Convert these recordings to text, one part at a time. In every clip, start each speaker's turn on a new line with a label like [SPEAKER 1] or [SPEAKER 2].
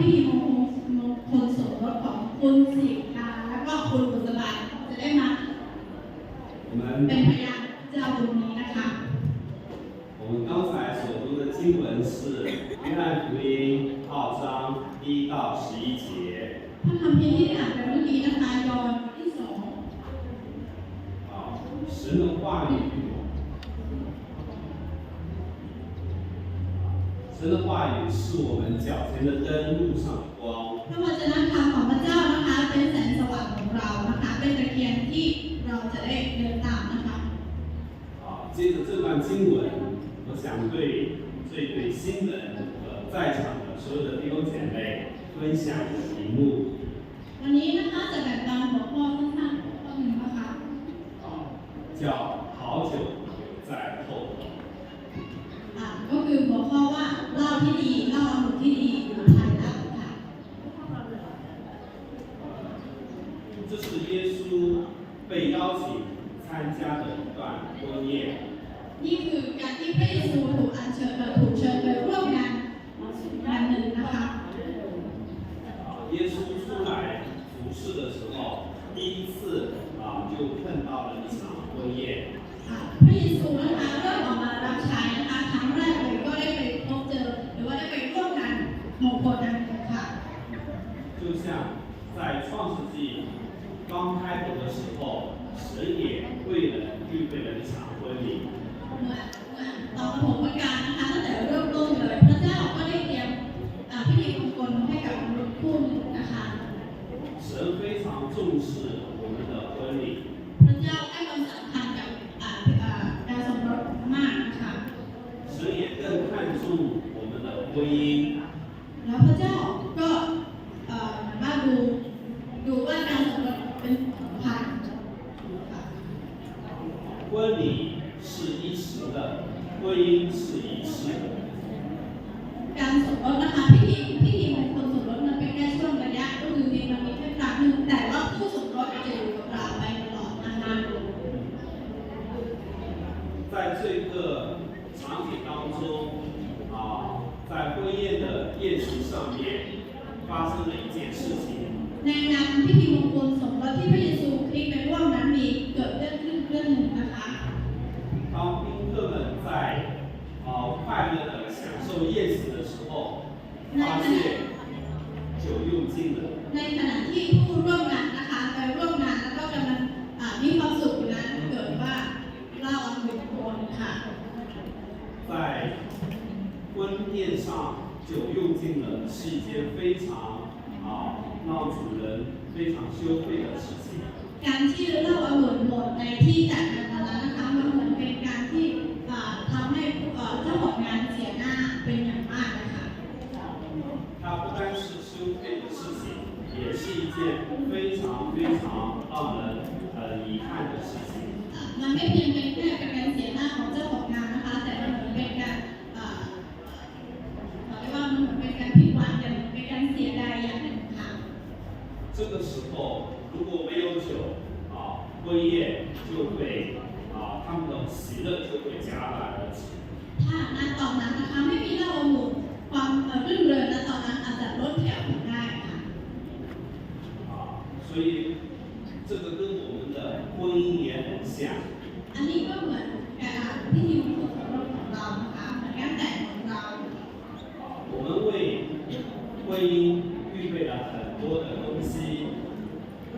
[SPEAKER 1] ธีมงคลสมรสของคุณสิทธาและก็คุณบุษบาจะได้มาเป็นพยานเจ้าบุญนี้นะคะ
[SPEAKER 2] 我们刚才所读的经文是约翰福音2章1到11节。
[SPEAKER 1] พระคัมภีร์ที่อ่านไปเมื่อกี้นะคะยอห์นบทที่2
[SPEAKER 2] 神的话语，神的话语是我们脚前的灯，路上的光。
[SPEAKER 1] พระวจนะคำของพระเจ้านะคะเป็นแสงสว่างของเรานะคะเป็นตะเกียงที่เราจะได้เดินตามนะคะ
[SPEAKER 2] 接着这段经文，我想对新人和在场的所有的弟兄姐妹分享的题目。
[SPEAKER 1] วันนี้นะคะจะแบ่งปันหัวข้อสั้นๆข้อหนึ่งนะคะ
[SPEAKER 2] 叫好久留在后头。
[SPEAKER 1] ก็คือหัวข้อว่าเล่าที่ดีเล่าองุ่นที่ดีอยู่ภายหลังค่ะ
[SPEAKER 2] 这是耶稣被邀请参加的一段婚宴。
[SPEAKER 1] นี่คือการที่พระเยซูถูกเชิญไปร่วมงานหนึ่งนะคะ
[SPEAKER 2] 耶稣出来服侍的时候，第一次就碰到了一场婚宴。
[SPEAKER 1] พระเยซูนะคะเริ่มออกมารับใช้นะคะครั้งแรกเลยก็ได้ไปพบเจอหรือว่าได้ไปร่วมงานมงคลอันหนึ่งค่ะ
[SPEAKER 2] 就像在创世纪刚开头的时候，神也为人预备了一场婚礼。
[SPEAKER 1] ตอนปฐมกาลนะคะตั้งแต่เริ่มต้นเลยพระเจ้าก็ได้เตรียมพิธีมงคลให้กับมนุษย์คู่หนึ่งนะคะ
[SPEAKER 2] 神非常重视我们的婚礼。
[SPEAKER 1] พระเจ้าให้ความสำคัญกับการสมรสมากนะคะ
[SPEAKER 2] 神也更看重我们的婚姻。
[SPEAKER 1] แล้วพระเจ้าก็มาดูว่าการสมรสเป็นสำคัญ
[SPEAKER 2] 婚礼是一时的，婚姻是一世的。
[SPEAKER 1] การสมรสนะคะพิธีมงคลสมรสมันเป็นแค่ช่วงระยะก็คือมันมีแค่ครั้งหนึ่งแต่ว่าคู่สมรสจะอยู่กับเราไปตลอดนะคะ
[SPEAKER 2] 在这个场景当中在婚宴的宴席上面发生了一件事情。
[SPEAKER 1] ในงานพิธีมงคลสมรสที่พระเยซูคริสต์ไปร่วมนั้นมีเกิดเรื่องขึ้นเรื่องหนึ่งนะคะ
[SPEAKER 2] 当宾客们在快乐的享受宴席的时候，发现酒用尽了。
[SPEAKER 1] ในขณะที่ผู้ร่วมงานนะคะไปร่วมงานแล้วก็กำลังมีความสุขอยู่นั้นเกิดว่าเหล้าอันหนึ่งคนค่ะ
[SPEAKER 2] 在婚宴上酒用尽了是一件非常让主人非常羞愧的事情。
[SPEAKER 1] การที่เหล้าอันหมดในที่จัดงานนั้นนะคะมันเหมือนเป็นการที่ทำให้เจ้าของงานเสียหน้าเป็นอย่างมากนะคะ
[SPEAKER 2] 它不单是羞愧的事情，也是一件非常让人遗憾的事情。
[SPEAKER 1] มันไม่เพียงเป็นแค่การเสียหน้าของเจ้าของงานนะคะแต่มันเหมือนเป็นการเรียกว่ามันเหมือนเป็นการผิดหวังอย่างเป็นการเสียดายอย่างหนึ่งค่ะ
[SPEAKER 2] 这个时候如果没有酒婚宴就会他们的喜乐就会戛然而止。
[SPEAKER 1] ถ้าณตอนนั้นนะคะไม่มีเหล้าองุ่นความรื่นเริงณตอนนั้นอาจจะลดแถวได้ค่ะ
[SPEAKER 2] 所以这个跟我们的婚姻也很像。
[SPEAKER 1] อันนี้ก็เหมือนพิธีมงคลสมรสของเรานะคะเหมือนงานแต่งของเรา
[SPEAKER 2] 我们为婚姻预备了很多的东西。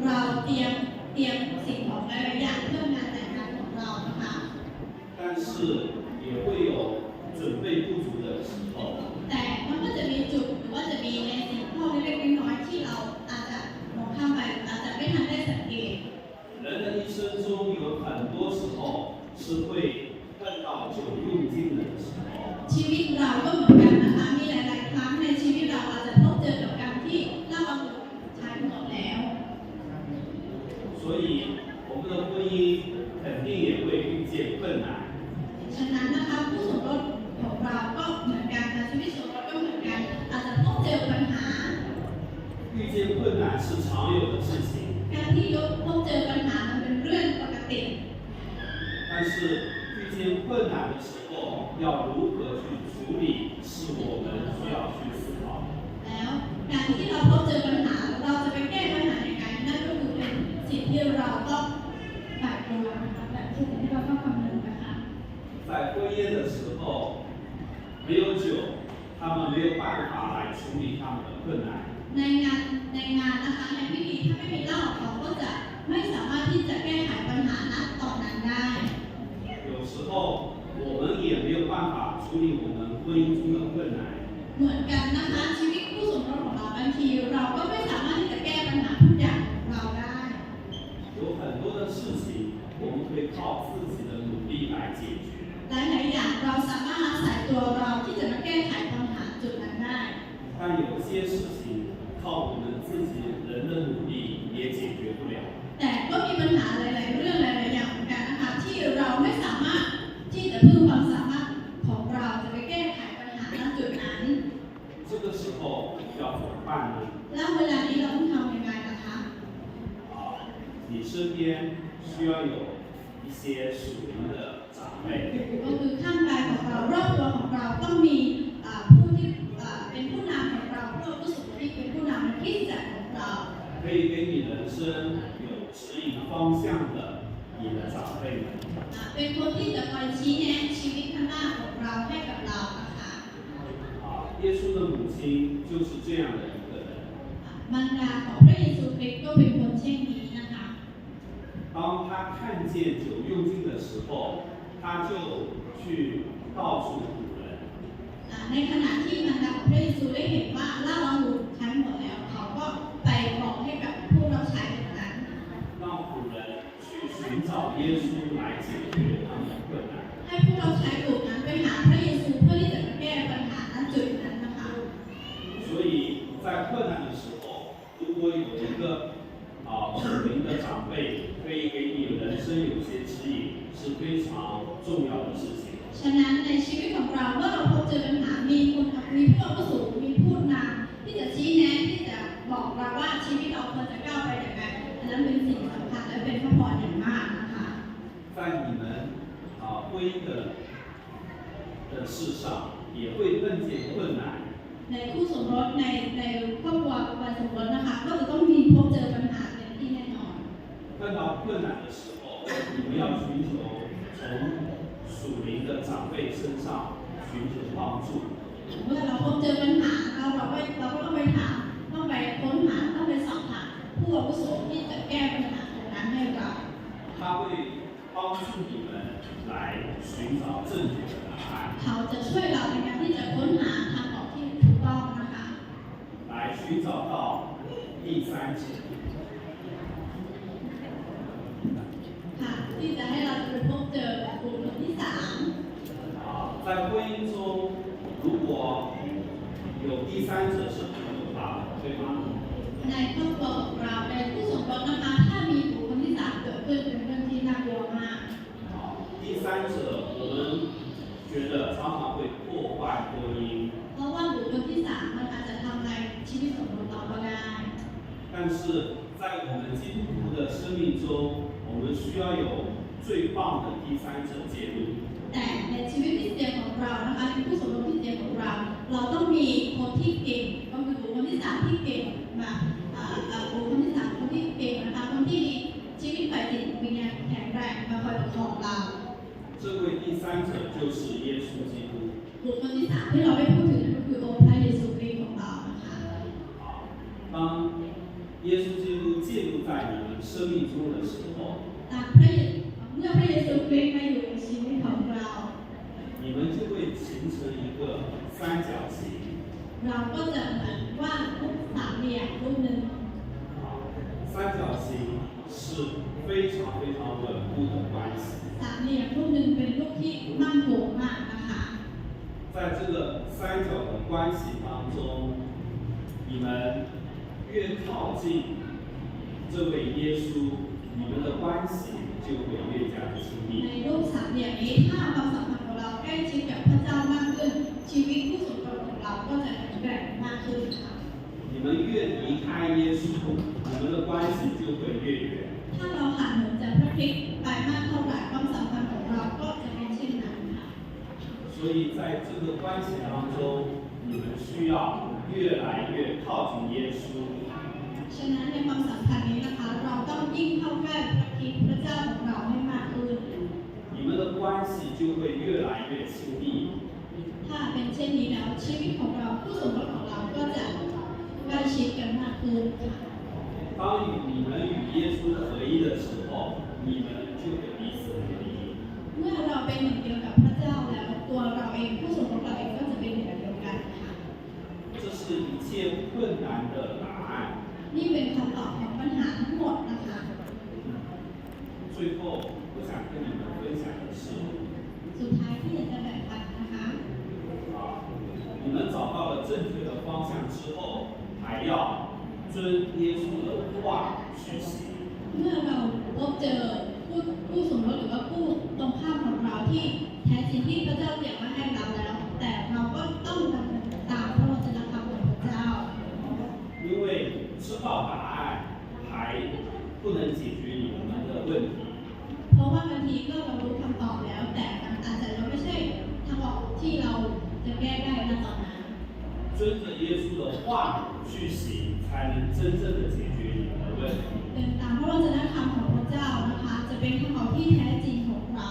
[SPEAKER 1] เราเตรียมสิ่งของหลายๆอย่างเพื่องานแต่งงานของเรานะคะ
[SPEAKER 2] 但是也会有准备不足的时候。
[SPEAKER 1] แต่มันก็จะมีจุดหรือว่าจะมีในสิ่งข้อเล็กๆน้อยๆที่เราอาจจะมองข้ามไปอาจจะไม่ทันได้สังเกต
[SPEAKER 2] 人的一生中有很多时候是会碰到酒用尽的时候。
[SPEAKER 1] ชีวิตเราก็เหมือนกันนะคะมีหลายๆครั้งในชีวิตเราอาจจะพบเจอกับการที่เหล้าองุ่นใช้หมดแล้ว
[SPEAKER 2] 所以我们的婚姻肯定也会遇见困难。
[SPEAKER 1] ฉะนั้นนะคะผู้สมรสของเราก็เหมือนกันชีวิตสมรสก็เหมือนกันอาจจะพบเจอปัญหา
[SPEAKER 2] 遇见困难是常有的事情。
[SPEAKER 1] การที่พบเจอปัญหามันเป็นเรื่องปกติ
[SPEAKER 2] 但是遇见困难的时候要如何去处理是我们需要去思考的。
[SPEAKER 1] แล้วการ ที่เราพบเจอปัญหาเราจะไปแก้ปัญหายังไงนั่นก็คือเป็นสิ่งที่เราต้องไต่ตรองนะคะแบบสิ่งที่เราต้องคำนึงนะคะ
[SPEAKER 2] 在婚宴的时候，没有酒，他们没有办法来处理他们的困难。
[SPEAKER 1] ในงานนะคะในพิธีถ้าไม่มีเหล้าเขาก็จะไม่สามารถที่จะแก้ไขปัญหาณตอนนั้นได้
[SPEAKER 2] 有时候我们也没有办法处理我们婚姻中的困难。
[SPEAKER 1] เหมือนกันนะคะชีวิตคู่สมรสของเราบางทีเราก็ไม่สามารถที่จะแก้ปัญหาทุกอย่างของเราได้
[SPEAKER 2] 有很多的事情，我们可以靠自己的努力来解决。
[SPEAKER 1] หลายๆอย่างเราสามารถอาศัยตัวเราที่จะมาแก้ไขปัญหาจุดนั้นได้
[SPEAKER 2] 但有些事情靠我们自己人的努力也解决不了。
[SPEAKER 1] แต่ก็มีปัญหาหลายๆเรื่องหลายๆอย่างเหมือนกันนะคะที่เราไม่สามารถที่จะพึ่งความสามารถของเราจะไปแก้ไขปัญหาณจุดนั้น
[SPEAKER 2] 这个时候要怎么办呢？
[SPEAKER 1] แล้วเวลานี้เราต้องทำยังไงนะคะ
[SPEAKER 2] 你身边需要有一些属灵的长辈。
[SPEAKER 1] ก็คือข้างกายของเรารอบตัวของเราต้องมีผู้ที่เป็นผู้นำของเราผู้อาวุโสที่เป็นผู้นำในคริสตจักรของเรา
[SPEAKER 2] 可以给你人生有指引方向的你的长辈们。
[SPEAKER 1] เป็นคนที่จะคอยชี้แนะชีวิตข้างหน้าของเราให้กับเรานะคะ
[SPEAKER 2] 耶稣的母亲就是这样的一个人。
[SPEAKER 1] มารดาของพระเยซูคริสต์ก็เป็นคนเช่นนี้นะคะ
[SPEAKER 2] 当他看见酒用尽的时候，他就去告诉仆人。
[SPEAKER 1] ในขณะที่มารดาของพระเยซูได้เห็นว่าเหล้าองุ่นใช้หมดแล้วเขาก็ไปบอกให้กับผู้รับใช้เหล่านั้น
[SPEAKER 2] 让仆人去寻找耶稣来解决他们的困难。
[SPEAKER 1] ให้ผู้รับใช้กลุ่มนั้นไปหาพระเยซูเพื่อที่จะมาแก้ปัญหาณจุดนั้นนะคะ
[SPEAKER 2] 所以在困难的时候，如果有一个属灵的长辈可以给你人生有些指引，是非常重要的事情。
[SPEAKER 1] ฉะนั้นในชีวิตของเราเมื่อเราพบเจอปัญหามีผู้อาวุโสมีผู้นำที่จะชี้แนะที่จะบอกเราว่าชีวิตเราควรจะก้าวไปอย่างไรอันนั้นเป็นสิ่งสำคัญและเป็นพระพรอย่างมากนะคะ
[SPEAKER 2] 在你们婚姻的事上，也会碰见困难。
[SPEAKER 1] ในคู่สมรสในครอบครัววันสมรสนะคะก็จะต้องมีพบเจอปัญหาเป็นที่แน่นอน
[SPEAKER 2] 碰到困难的时候，你们要寻求从属灵的长辈身上寻求帮助。
[SPEAKER 1] เมื่อเราพบเจอปัญหาเราก็ต้องไปถามต้องไปค้นหาต้องไปสอบถามผู้อาวุโสที่จะแก้ปัญหาตรงนั้นให้เรา
[SPEAKER 2] 他会帮助你们来寻找正确的答案，
[SPEAKER 1] เขาจะช่วยเราในการที่จะค้นหาทางออกที่ถูกต้องนะคะ
[SPEAKER 2] 来寻找到第三者。
[SPEAKER 1] ค่ะที่จะให้เราไปพบเจอแบบกลุ่มคนที่สาม
[SPEAKER 2] 在婚姻中，如果有第三者是很可怕的，对吗？
[SPEAKER 1] ในครอบครัวของเราในคู่สมรสนะคะถ้ามีบุคคลที่สามเกิดขึ้นเป็นเรื่องที่น่ากลัวมาก
[SPEAKER 2] 第三者我们觉得常常会破坏婚姻，
[SPEAKER 1] เพราะว่าบุคคลที่สามมันอาจจะทำลายชีวิตสมรสเราก็ได้
[SPEAKER 2] 但是在我们基督徒的生命中，我们需要有最棒的第三者介入。
[SPEAKER 1] แต่ในชีวิตคริสเตียนของเรานะคะในคู่สมรสคริสเตียนของเรา เราต้องมีคนที่เก่งก็คือบุคคลที่สามที่เก่งมาบุคคลที่สามคนที่เก่งนะคะคนที่มีชีวิตฝ่ายจิตวิญญาณแข็งแรงมาคอยปกครองเรา
[SPEAKER 2] 这位第三者就是耶稣基督。
[SPEAKER 1] บุคคลที่สามที่เราได้พูดถึงก็คือองค์พระเยซูคริสต์ของเรานะคะ
[SPEAKER 2] 当耶稣基督介入在你们生命中的时候，
[SPEAKER 1] ตามเมื่อพระเยซูคริสต์มาอยู่ในชีวิตของเรา
[SPEAKER 2] 你们就会形成一个三角形。
[SPEAKER 1] เราก็จะเหมือนว่ารูปสามเหลี่ยมรูปหนึ่ง
[SPEAKER 2] 三角形是非常非常稳固的关系。
[SPEAKER 1] สามเหลี่ยมรูปหนึ่งเป็นรูปที่มั่นคงมากนะคะ
[SPEAKER 2] 在这个三角的关系当中，你们越靠近这位耶稣，你们的关系就会越加的亲
[SPEAKER 1] ใน
[SPEAKER 2] 密。
[SPEAKER 1] รูปสามเหลี่ยมนี้ถ้าความสัมพันธ์ของเราใกล้ชิดกับพระเจ้ามากขึ้นชีวิตคู่สมรสของเราก็จะแข็งแกร่งมากขึ้นค่ะ
[SPEAKER 2] 你们越离开耶稣，你们的关系就会越远。
[SPEAKER 1] ถ้าเราห่างเหินจากพระคริสต์ไปมากเท่าไหร่ความสัมพันธ์ของเราก็จะเป็นเช่นนั้นค่ะ
[SPEAKER 2] 所以在这个关系当中，你们需要越来越靠近耶稣。
[SPEAKER 1] ฉะนั้นในความสัมพันธ์นี้นะคะเราต้องยิ่งเข้าใกล้พระคริสต์พระเจ้าของเราให้มากขึ้น
[SPEAKER 2] 你们的关系就会越来越亲密。
[SPEAKER 1] ถ้าเป็นเช่นนี้แล้วชีวิตของเราผู้สมรสของเราก็จะใกล้ชิดกันมากขึ้นค่ะ
[SPEAKER 2] 当你们与耶稣合一的时候，你们就会彼此合一。
[SPEAKER 1] เมื่อเราเป็นหนึ่งเดียวกับพระเจ้าแล้วตัวเราเองผู้สมรสเราเองก็จะเป็นหนึ่งเดียวกันค่ะ
[SPEAKER 2] 这是一切困难的答案。
[SPEAKER 1] นี่เป็นคำตอบของปัญหาทั้งหมดนะคะ
[SPEAKER 2] 最后，我想跟你们分享的是，
[SPEAKER 1] สุดท้ายที่อยากจะแบ่งปันนะคะ
[SPEAKER 2] 你们找到了正确的方向之后，还要遵耶稣的话去行。
[SPEAKER 1] เมื่อเราพบเจอผู้สมรสหรือว่าผู้ตรงข้ามของเราที่แท้จริงที่พระเจ้าเตรียมไว้ให้เราแล้ว แต่เราก็ต้องดำเนินตามพระวจนะคำของพระเจ้า
[SPEAKER 2] 因为知道答案还不能解决你们的问题。
[SPEAKER 1] เพราะว่าบางทีก็เรารู้คำตอบแล้ว แต่มันอาจจะยังไม่ใช่ทางออกที่เราจะแก้ได้ณตอนนั้น
[SPEAKER 2] 遵着耶稣的话去行，才能真正的解决你们的问题。
[SPEAKER 1] เดินตามพระวจนะคำของพระเจ้านะคะจะเป็นทางออกที่แท้จริงของเรา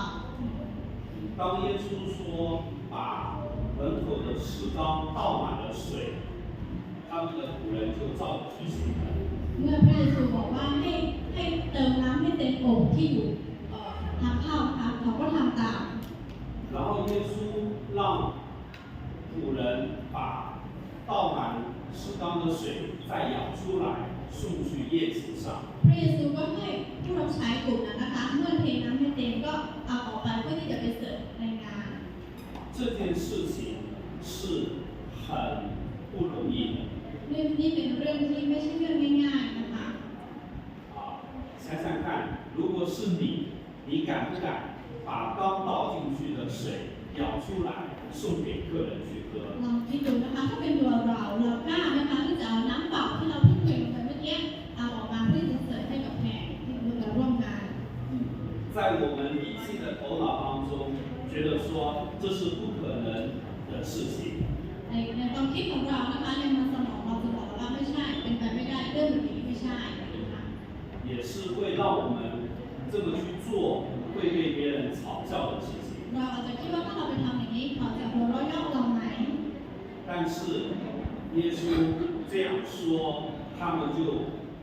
[SPEAKER 2] 当耶稣说把门口的石缸倒满了水，他们的仆人就照着去行了。
[SPEAKER 1] เมื่อพระเยซูบอกว่าให้เติมน้ำให้เต็มโอ่งที่อยู่ทางเข้านะคะเขาก็ทำตาม
[SPEAKER 2] 然后耶稣让仆人把倒满石缸的水再舀出来，送去宴席上。
[SPEAKER 1] พระเยซูก็ให้ผู้รับใช้กลุ่มนั้นนะคะเมื่อเทน้ำให้เต็มก็เอาออกไปเพื่อที่จะไปเสิร์ฟในงาน
[SPEAKER 2] 这件事情是很不容易的。
[SPEAKER 1] เรื่องนี้เป็นเรื่องที่ไม่ใช่เรื่องง่ายๆนะคะ
[SPEAKER 2] 想想看，如果是你，你敢不敢把刚倒进去的水舀出来，送给客人去喝？
[SPEAKER 1] ลองคิดดูนะคะถ้าเป็นตัวเรากล้าไหมคะที่จะเอาน้ำเปล่าที่เราเพิ่งเทลงไปเมื่อกี้เอาออกมาเพื่อจะเสิร์ฟให้กับแขกที่มาร่วมงาน
[SPEAKER 2] 在我们理性的头脑当中，觉得说这是不可能的事情。
[SPEAKER 1] ในความคิดของเรานะคะในมันสมองเราจะบอกว่าไม่ใช่เป็นไปไม่ได้เรื่องแบบนี้ไม่ใช่นะคะ
[SPEAKER 2] 也是会让我们这么去做会被别人嘲笑的事情。
[SPEAKER 1] เราอาจจะคิดว่าถ้าเราไปทำอย่างนี้เขาจะหัวเราะเยาะเราไหม
[SPEAKER 2] 但是耶稣这样说，他们就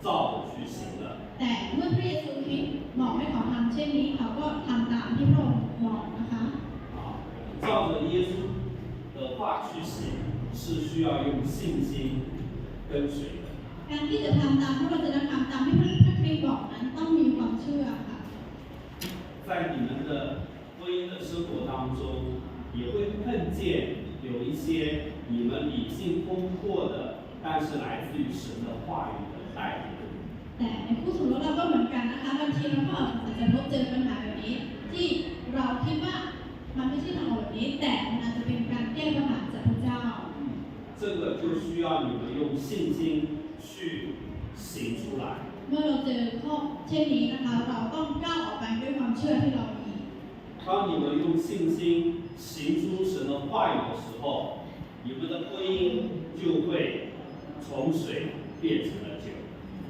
[SPEAKER 2] 照着去行了。
[SPEAKER 1] แต่เมื่อพระเยซูคริสต์บอกให้เขาทำเช่นนี้เขาก็ทำตามที่พระองค์บอกนะคะ
[SPEAKER 2] 照着耶稣的话去行，是需要用信心跟随的。
[SPEAKER 1] การที่จะทำตามพระวจนะคำตามที่พระคริสต์บอกนั้นต้องมีความเชื่อค่ะ
[SPEAKER 2] 在你们的婚姻的生活当中，也会碰见有一些你们理性通过的，但是来自于神的话语的带领。
[SPEAKER 1] แต่ในคู่สมรสเราก็เหมือนกันนะคะบางทีเราก็อาจจะพบเจอปัญหาแบบนี้ ที่เราคิดว่ามันไม่ใช่ทางออกแบบนี้ แต่มันอาจจะเป็นการแก้ปัญหาจากพระเจ้า
[SPEAKER 2] 这个就需要你们用信心去行出来。
[SPEAKER 1] เมื่อเราเจอข้อเช่นนี้นะคะ เราต้องก้าวออกไปด้วยความเชื่อที่เรามี
[SPEAKER 2] 当你们用信心行出神的话语的时候，你们的婚姻就会从水变成了酒。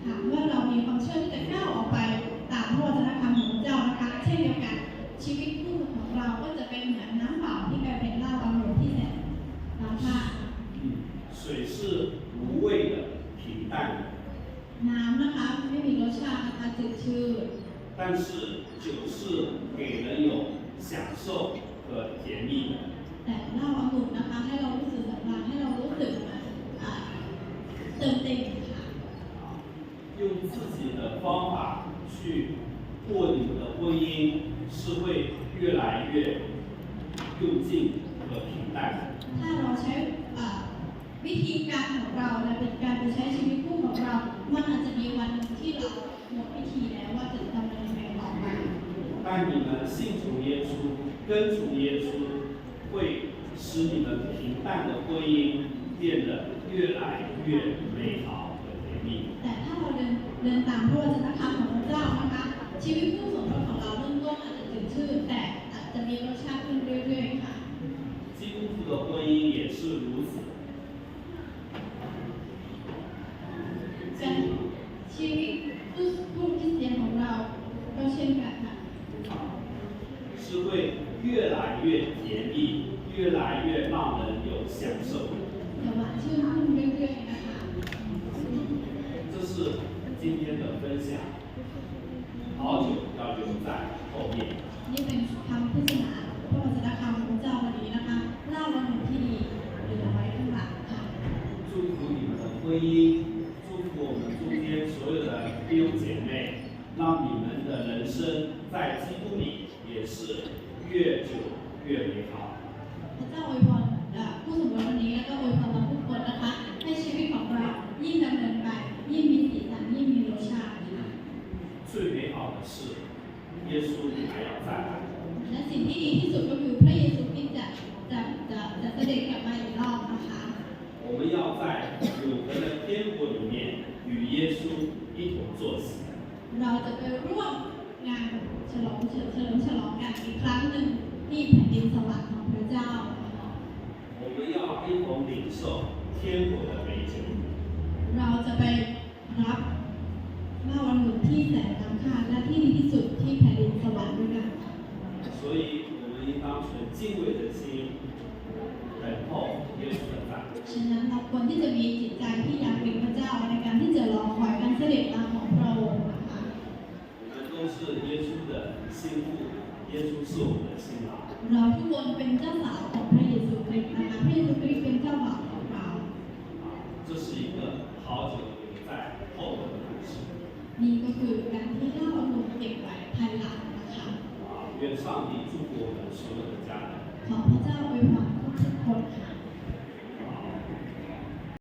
[SPEAKER 1] ค่ะเมื่อเรามีความเชื่อที่จะก้าวออกไปตามพระวจนะคำของพระเจ้านะคะ เช่นเดียวกันชีวิตคู่ของเราก็จะเป็นเหมือนน้ำเปล่าที่กลายเป็นเหล้าอารมณ์ที่แสนล้ำค่า
[SPEAKER 2] 水是无味的、平淡的，
[SPEAKER 1] น้ำนะคะไม่มีรสชาตินะคะจืดชืด
[SPEAKER 2] 但是酒是给人有享受和甜蜜的。
[SPEAKER 1] แต่เหล้าองุ่นนะคะให้เรารู้สึกสำราญให้เรารู้สึกเติมเต็มค่ะ
[SPEAKER 2] 用自己的方法去过你们的婚姻，是会越来越用尽和平淡的。
[SPEAKER 1] ถ้าเราใช้วิธีการของเราและเป็นการไปใช้ชีวิตคู่ของเรา มันอาจจะมีวันหนึ่งที่เราหมดวิธีแล้วว่าจะดำเนินยังไงต่อไป
[SPEAKER 2] 但你们信从耶稣，跟从耶稣，会使你们平淡的婚姻变得越来越美好和甜蜜。
[SPEAKER 1] แต่ถ้าเราเดินตามพระวจนะคำของพระเจ้านะคะชีวิตคู่สมรสของเราเริ่มต้นอาจจะจืดชืดแต่อาจจะมีรสชาติขึ้นเรื่อยๆค่ะ
[SPEAKER 2] 基督徒的婚姻也是如此。
[SPEAKER 1] การชีวิตผู้คริสเตียนของเราก็เช่นกันค่ะ
[SPEAKER 2] 是会越来越甜蜜，越来越让人有享受。
[SPEAKER 1] จะหวานชื่นขึ้นเรื่อยๆนะคะ
[SPEAKER 2] 这是今天的分享，好久要留在后面。
[SPEAKER 1] นี่เป็นคำพิจารณาพระวจนะคำของเจ้าวันนี้นะคะเล่าวันหนึ่งที่ดีเหลือไว้ข้างหลังค่ะ
[SPEAKER 2] 祝福你们的婚姻，祝福我们中间所有的弟兄姐妹，让你们的人生在基督里也是越久越美好。
[SPEAKER 1] พระเจ้าอวยพรผู้สมรสวันนี้แล้วก็อวยพรเราทุกคนนะคะให้ชีวิตของเรายิ่งดำเนินไปยิ่งมีสีสันยิ่งมีรสชาติค่ะ
[SPEAKER 2] 最美好的是，耶稣还要再来。
[SPEAKER 1] และสิ่งที่ดีที่สุดก็คือพระเยซูคริสต์จะเสด็จกลับมาอีกรอบนะคะ
[SPEAKER 2] 我们要在永恒的天国里面与耶稣一同坐席。
[SPEAKER 1] เราจะไปร่วมงานฉลองกันอีกครั้งหนึ่งที่แผ่นดินสวรรค์ของพระเจ้า
[SPEAKER 2] 我们要一同领受天国的美酒。
[SPEAKER 1] เราจะไปรับเหล้าองุ่นที่แสนล้ำค่าและที่ดีที่สุดที่แผ่นดินสวรรค์ด้วยกัน
[SPEAKER 2] 所以，我们应当存敬畏的心，等候耶稣的再来。
[SPEAKER 1] ฉะนั้นเราควรที่จะมีจิตใจที่อยากเป็นพระเจ้าในการที่จะรอคอยการเสด็จมาของพระองค์นะคะ
[SPEAKER 2] 我们都是耶稣的心腹，耶稣是我们的新郎。
[SPEAKER 1] เราทุกคนเป็นเจ้าสาวของพระเยซูคริสต์นะคะพระเยซูคริสต์เป็นเจ้าบ่าวของเรา
[SPEAKER 2] 这是一个好久留在后头的故事。
[SPEAKER 1] นี่ก็คือการที่เหล้าองุ่นเก็บไว้ภายหลังนะคะ
[SPEAKER 2] 愿上帝祝福我们所有的家人。
[SPEAKER 1] ขอพระเจ้าอวยพรทุกคนค่ะ